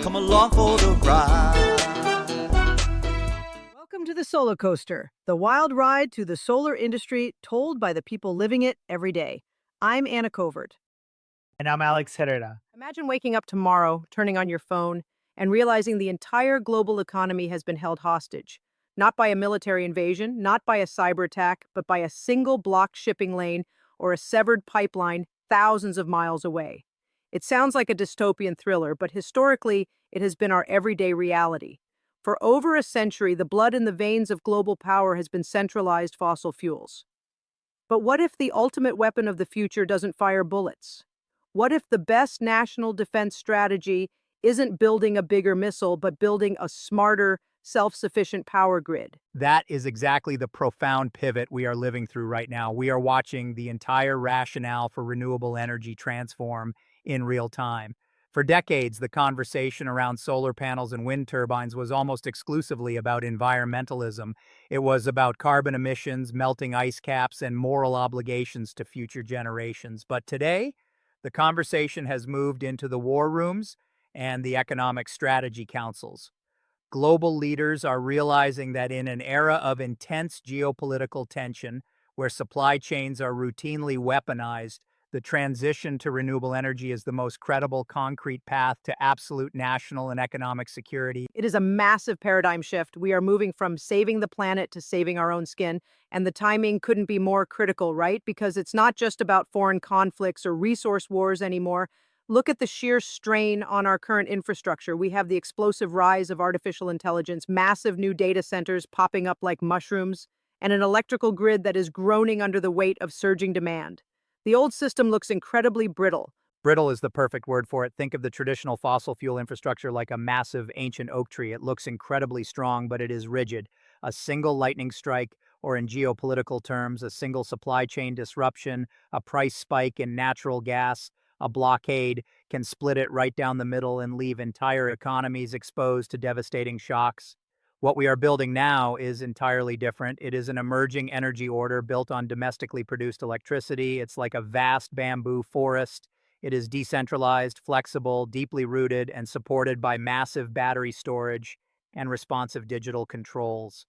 Come along for the ride. Welcome to the Solar Coaster, the wild ride to the solar industry told by the people living it every day. I'm Anna Covert. And I'm Alex Herrera. Imagine waking up tomorrow, turning on your phone, and realizing the entire global economy has been held hostage. Not by a military invasion, not by a cyber attack, but by a single blocked shipping lane or a severed pipeline thousands of miles away. It sounds like a dystopian thriller, but historically, it has been our everyday reality. For over a century, the blood in the veins of global power has been centralized fossil fuels. But what if the ultimate weapon of the future doesn't fire bullets? What if the best national defense strategy isn't building a bigger missile, but building a smarter, self-sufficient power grid? That is exactly the profound pivot we are living through right now. We are watching the entire rationale for renewable energy transform in real time. For decades, the conversation around solar panels and wind turbines was almost exclusively about environmentalism. It was about carbon emissions, melting ice caps, and moral obligations to future generations. But today, the conversation has moved into the war rooms and the economic strategy councils. Global leaders are realizing that in an era of intense geopolitical tension, where supply chains are routinely weaponized, the transition to renewable energy is the most credible, concrete path to absolute national and economic security. It is a massive paradigm shift. We are moving from saving the planet to saving our own skin, and the timing couldn't be more critical, right? Because it's not just about foreign conflicts or resource wars anymore. Look at the sheer strain on our current infrastructure. We have the explosive rise of artificial intelligence, massive new data centers popping up like mushrooms, and an electrical grid that is groaning under the weight of surging demand. The old system looks incredibly brittle. Brittle is the perfect word for it. Think of the traditional fossil fuel infrastructure like a massive ancient oak tree. It looks incredibly strong, but it is rigid. A single lightning strike, or in geopolitical terms, a single supply chain disruption, a price spike in natural gas, a blockade can split it right down the middle and leave entire economies exposed to devastating shocks. What we are building now is entirely different. It is an emerging energy order built on domestically produced electricity. It's like a vast bamboo forest. It is decentralized, flexible, deeply rooted, and supported by massive battery storage and responsive digital controls.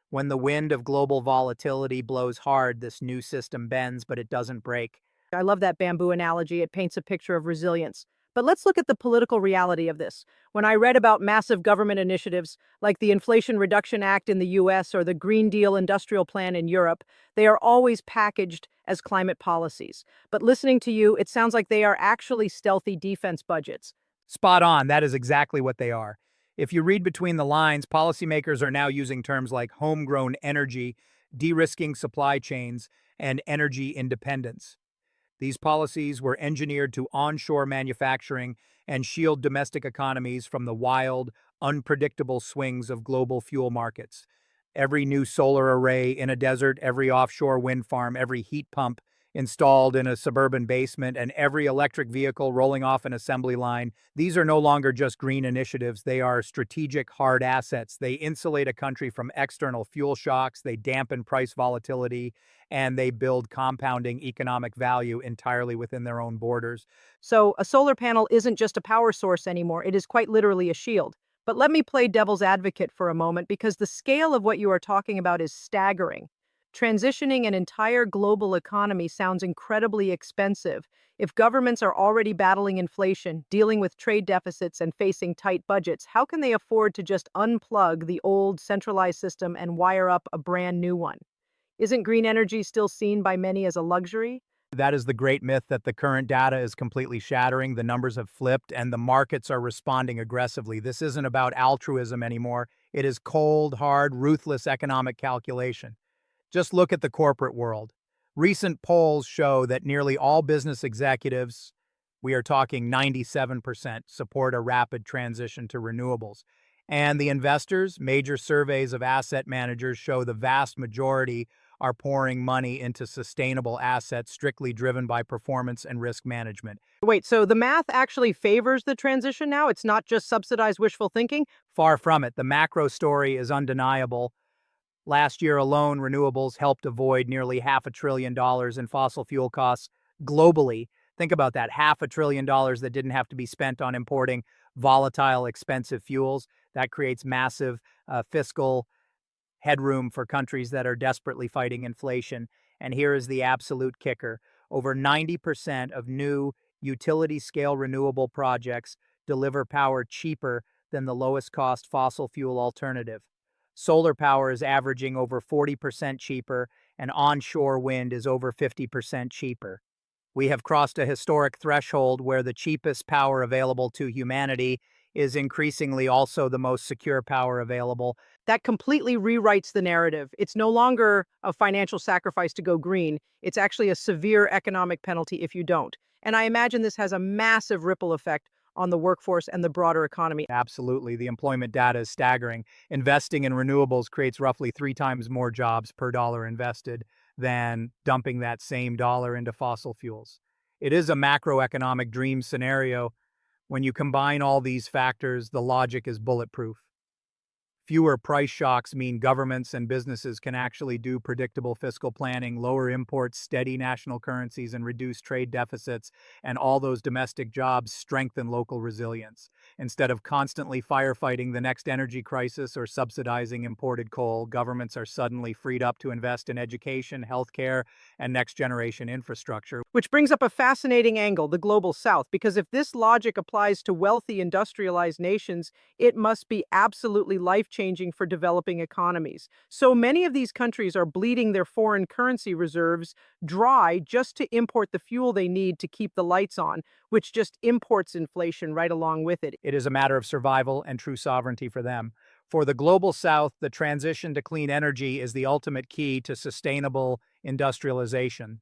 When the wind of global volatility blows hard, this new system bends, but it doesn't break. I love that bamboo analogy. It paints a picture of resilience. But let's look at the political reality of this. When I read about massive government initiatives like the Inflation Reduction Act in the US or the Green Deal Industrial Plan in Europe, they are always packaged as climate policies. But listening to you, it sounds like they are actually stealthy defense budgets. Spot on. That is exactly what they are. If you read between the lines, policymakers are now using terms like homegrown energy, de-risking supply chains, and energy independence. These policies were engineered to onshore manufacturing and shield domestic economies from the wild, unpredictable swings of global fuel markets. Every new solar array in a desert, every offshore wind farm, every heat pump installed in a suburban basement, and every electric vehicle rolling off an assembly line, these are no longer just green initiatives. They are strategic hard assets. They insulate a country from external fuel shocks, they dampen price volatility, and they build compounding economic value entirely within their own borders. So a solar panel isn't just a power source anymore. It is quite literally a shield. But let me play devil's advocate for a moment because the scale of what you are talking about is staggering. Transitioning an entire global economy sounds incredibly expensive. If governments are already battling inflation, dealing with trade deficits, and facing tight budgets, how can they afford to just unplug the old centralized system and wire up a brand new one? Isn't green energy still seen by many as a luxury? That is the great myth that the current data is completely shattering. The numbers have flipped and the markets are responding aggressively. This isn't about altruism anymore. It is cold, hard, ruthless economic calculation. Just look at the corporate world. Recent polls show that nearly all business executives, we are talking 97%, support a rapid transition to renewables. And the investors, major surveys of asset managers show the vast majority are pouring money into sustainable assets strictly driven by performance and risk management. Wait, so the math actually favors the transition now? It's not just subsidized wishful thinking? Far from it. The macro story is undeniable. Last year alone, renewables helped avoid nearly $500 billion in fossil fuel costs globally. Think about that, $500 billion that didn't have to be spent on importing volatile, expensive fuels. That creates massive fiscal headroom for countries that are desperately fighting inflation. And here is the absolute kicker. Over 90% of new utility scale renewable projects deliver power cheaper than the lowest cost fossil fuel alternative. Solar power is averaging over 40% cheaper, and onshore wind is over 50% cheaper. We have crossed a historic threshold where the cheapest power available to humanity is increasingly also the most secure power available. That completely rewrites the narrative. It's no longer a financial sacrifice to go green. It's actually a severe economic penalty if you don't. And I imagine this has a massive ripple effect on the workforce and the broader economy. Absolutely. The employment data is staggering. Investing in renewables creates roughly 3 times more jobs per dollar invested than dumping that same dollar into fossil fuels. It is a macroeconomic dream scenario. When you combine all these factors, the logic is bulletproof. Fewer price shocks mean governments and businesses can actually do predictable fiscal planning, lower imports, steady national currencies, and reduce trade deficits, and all those domestic jobs strengthen local resilience. Instead of constantly firefighting the next energy crisis or subsidizing imported coal, governments are suddenly freed up to invest in education, healthcare, and next-generation infrastructure. Which brings up a fascinating angle, the global south, because if this logic applies to wealthy industrialized nations, it must be absolutely life-changing for developing economies. So many of these countries are bleeding their foreign currency reserves dry just to import the fuel they need to keep the lights on, which just imports inflation right along with it. It is a matter of survival and true sovereignty for them. For the global south, the transition to clean energy is the ultimate key to sustainable industrialization.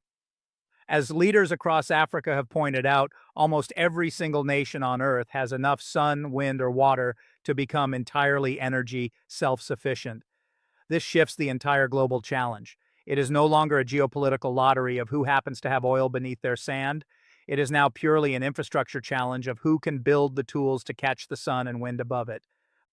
As leaders across Africa have pointed out, almost every single nation on Earth has enough sun, wind, or water to become entirely energy self-sufficient. This shifts the entire global challenge. It is no longer a geopolitical lottery of who happens to have oil beneath their sand. It is now purely an infrastructure challenge of who can build the tools to catch the sun and wind above it.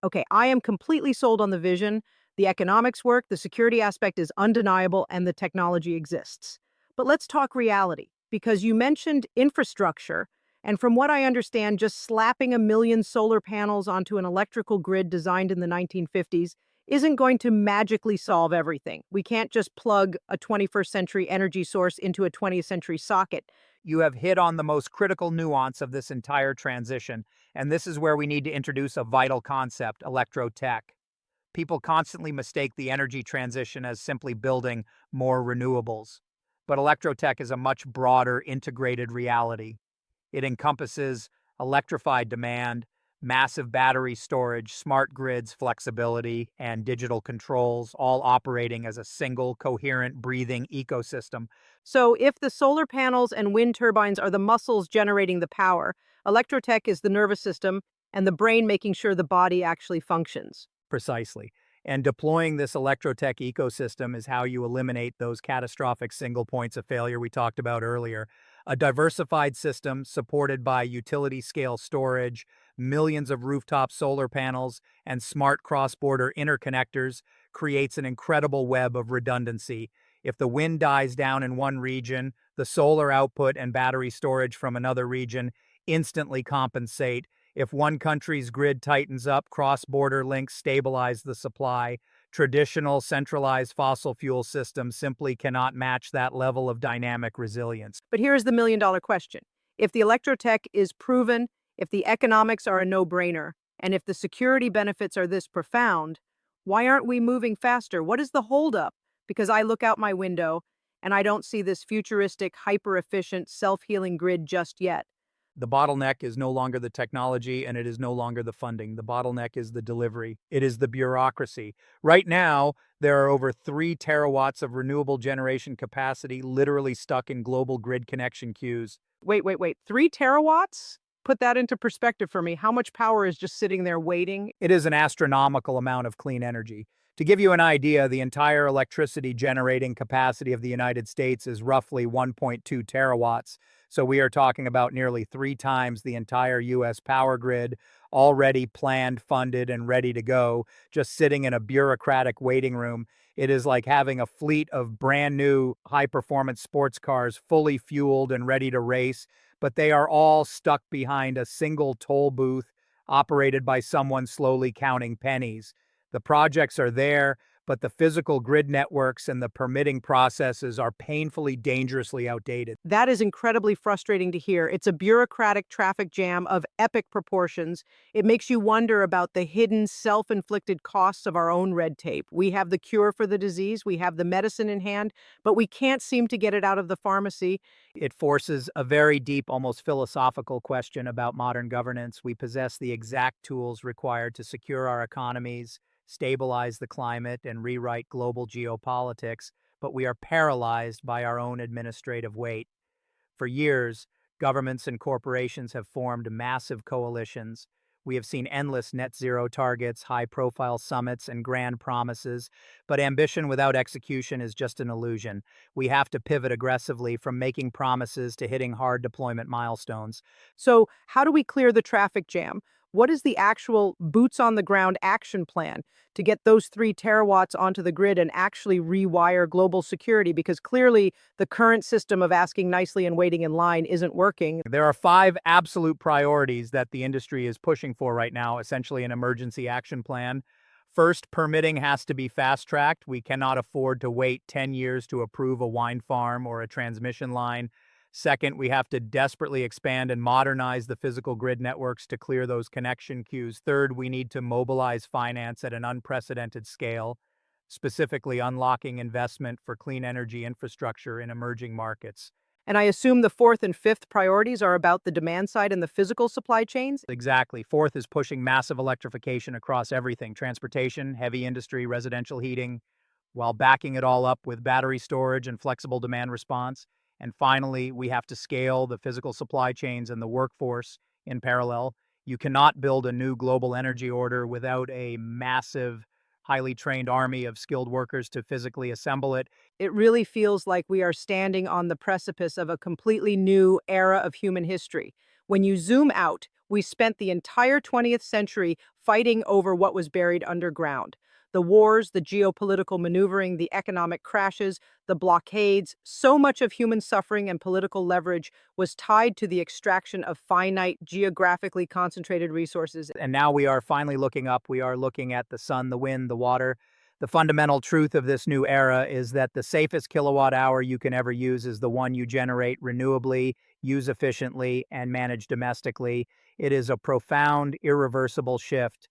Okay, I am completely sold on the vision. The economics work, the security aspect is undeniable, and the technology exists. But let's talk reality, because you mentioned infrastructure, and from what I understand, just slapping 1 million solar panels onto an electrical grid designed in the 1950s isn't going to magically solve everything. We can't just plug a 21st century energy source into a 20th century socket. You have hit on the most critical nuance of this entire transition, and this is where we need to introduce a vital concept, electrotech. People constantly mistake the energy transition as simply building more renewables. But electrotech is a much broader, integrated reality. It encompasses electrified demand, massive battery storage, smart grids, flexibility, and digital controls, all operating as a single, coherent, breathing ecosystem. So, if the solar panels and wind turbines are the muscles generating the power, electrotech is the nervous system and the brain making sure the body actually functions. Precisely. And deploying this electrotech ecosystem is how you eliminate those catastrophic single points of failure we talked about earlier. A diversified system supported by utility scale storage, millions of rooftop solar panels, and smart cross-border interconnectors creates an incredible web of redundancy. If the wind dies down in one region, the solar output and battery storage from another region instantly compensate. If one country's grid tightens up, cross-border links stabilize the supply. Traditional centralized fossil fuel systems simply cannot match that level of dynamic resilience. But here's the $1 million question. If the electrotech is proven, if the economics are a no-brainer, and if the security benefits are this profound, why aren't we moving faster? What is the holdup? Because I look out my window and I don't see this futuristic, hyper-efficient, self-healing grid just yet. The bottleneck is no longer the technology and it is no longer the funding. The bottleneck is the delivery. It is the bureaucracy. Right now, there are over 3 terawatts of renewable generation capacity literally stuck in global grid connection queues. Wait. 3 terawatts? Put that into perspective for me. How much power is just sitting there waiting? It is an astronomical amount of clean energy. To give you an idea, the entire electricity generating capacity of the United States is roughly 1.2 terawatts. So we are talking about nearly 3 times the entire U.S. power grid, already planned, funded, and ready to go, just sitting in a bureaucratic waiting room. It is like having a fleet of brand new high-performance sports cars fully fueled and ready to race, but they are all stuck behind a single toll booth, operated by someone slowly counting pennies. The projects are there, but the physical grid networks and the permitting processes are painfully dangerously outdated. That is incredibly frustrating to hear. It's a bureaucratic traffic jam of epic proportions. It makes you wonder about the hidden, self inflicted costs of our own red tape. We have the cure for the disease, we have the medicine in hand, but we can't seem to get it out of the pharmacy. It forces a very deep, almost philosophical question about modern governance. We possess the exact tools required to secure our economies, stabilize the climate, and rewrite global geopolitics, but we are paralyzed by our own administrative weight. For years, governments and corporations have formed massive coalitions. We have seen endless net zero targets, high profile summits, and grand promises, but ambition without execution is just an illusion. We have to pivot aggressively from making promises to hitting hard deployment milestones. So, how do we clear the traffic jam? What is the actual boots on the ground action plan to get those 3 terawatts onto the grid and actually rewire global security? Because clearly the current system of asking nicely and waiting in line isn't working. There are 5 absolute priorities that the industry is pushing for right now, essentially an emergency action plan. First, permitting has to be fast-tracked. We cannot afford to wait 10 years to approve a wind farm or a transmission line. Second, we have to desperately expand and modernize the physical grid networks to clear those connection queues. Third, we need to mobilize finance at an unprecedented scale, specifically unlocking investment for clean energy infrastructure in emerging markets. And I assume the fourth and fifth priorities are about the demand side and the physical supply chains? Exactly. Fourth is pushing massive electrification across everything: transportation, heavy industry, residential heating, while backing it all up with battery storage and flexible demand response. And finally, we have to scale the physical supply chains and the workforce in parallel. You cannot build a new global energy order without a massive, highly trained army of skilled workers to physically assemble it. It really feels like we are standing on the precipice of a completely new era of human history. When you zoom out, we spent the entire 20th century fighting over what was buried underground. The wars, the geopolitical maneuvering, the economic crashes, the blockades, so much of human suffering and political leverage was tied to the extraction of finite, geographically concentrated resources. And now we are finally looking up. We are looking at the sun, the wind, the water. The fundamental truth of this new era is that the safest kilowatt hour you can ever use is the one you generate renewably, use efficiently, and manage domestically. It is a profound, irreversible shift.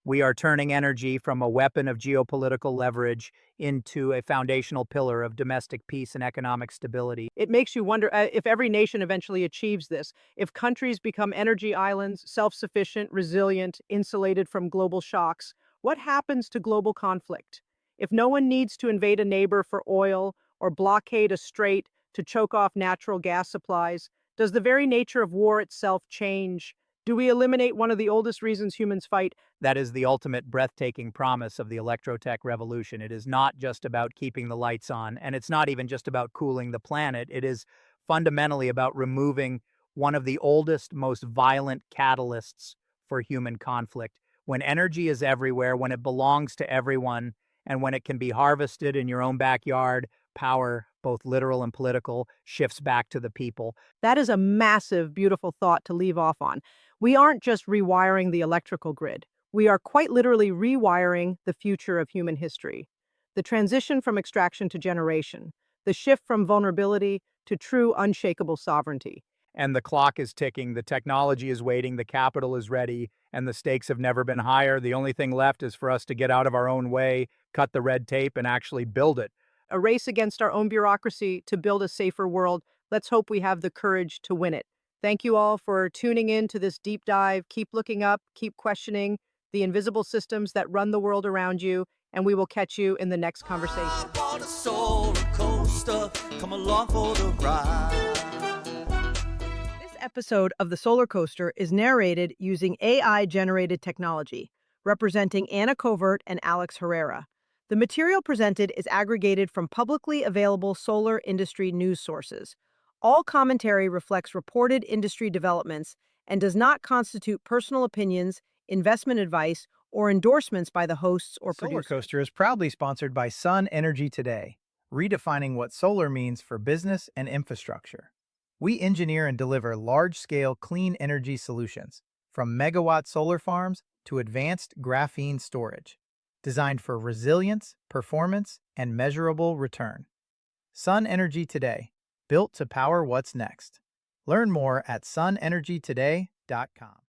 We are turning energy from a weapon of geopolitical leverage into a foundational pillar of domestic peace and economic stability. It makes you wonder if every nation eventually achieves this, if countries become energy islands, self-sufficient, resilient, insulated from global shocks, what happens to global conflict? If no one needs to invade a neighbor for oil or blockade a strait to choke off natural gas supplies, does the very nature of war itself change? Do we eliminate one of the oldest reasons humans fight? That is the ultimate breathtaking promise of the Electrotech Revolution. It is not just about keeping the lights on, and it's not even just about cooling the planet. It is fundamentally about removing one of the oldest, most violent catalysts for human conflict. When energy is everywhere, when it belongs to everyone, and when it can be harvested in your own backyard, power, both literal and political, shifts back to the people. That is a massive, beautiful thought to leave off on. We aren't just rewiring the electrical grid. We are quite literally rewiring the future of human history. The transition from extraction to generation, the shift from vulnerability to true unshakable sovereignty. And the clock is ticking, the technology is waiting, the capital is ready, and the stakes have never been higher. The only thing left is for us to get out of our own way, cut the red tape, and actually build it. A race against our own bureaucracy to build a safer world. Let's hope we have the courage to win it. Thank you all for tuning in to this deep dive. Keep looking up, keep questioning the invisible systems that run the world around you, and we will catch you in the next conversation. I want a solar coaster. Come along for the ride. This episode of The Solar Coaster is narrated using AI-generated technology, representing Anna Covert and Alex Herrera. The material presented is aggregated from publicly available solar industry news sources. All commentary reflects reported industry developments and does not constitute personal opinions, investment advice, or endorsements by the hosts or Solar producers. Coaster is proudly sponsored by Sun Energy Today, redefining what solar means for business and infrastructure. We engineer and deliver large-scale clean energy solutions, from megawatt solar farms to advanced graphene storage, designed for resilience, performance, and measurable return. Sun Energy Today, built to power what's next. Learn more at sunenergytoday.com.